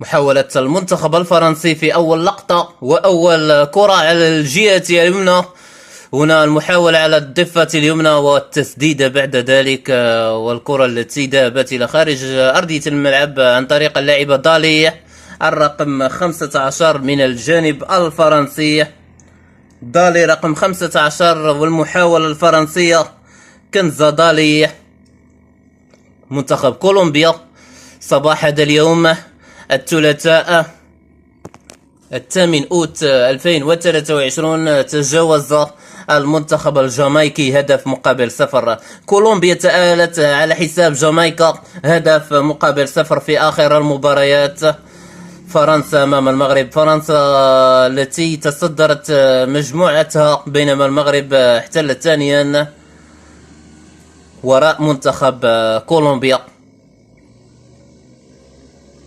محاولة المنتخب الفرنسي في أول لقطة وأول كرة على الجهة اليمنى. هنا المحاولة على الضفة اليمنى والتسديد بعد ذلك، والكرة التي ذهبت إلى خارج أرضية الملعب عن طريق اللاعب دالي الرقم 15 من الجانب الفرنسي. دالي رقم 15 والمحاولة الفرنسية. كنزة دالي منتخب كولومبيا صباح هذا اليوم الثلاثاء 8 أوت 2023 تجاوز المنتخب الجامايكي هدف مقابل 0. كولومبيا تأهلت على حساب جامايكا هدف مقابل 0 في آخر المباريات. فرنسا أمام المغرب، فرنسا التي تصدرت مجموعتها بينما المغرب احتلت ثانيا وراء منتخب كولومبيا.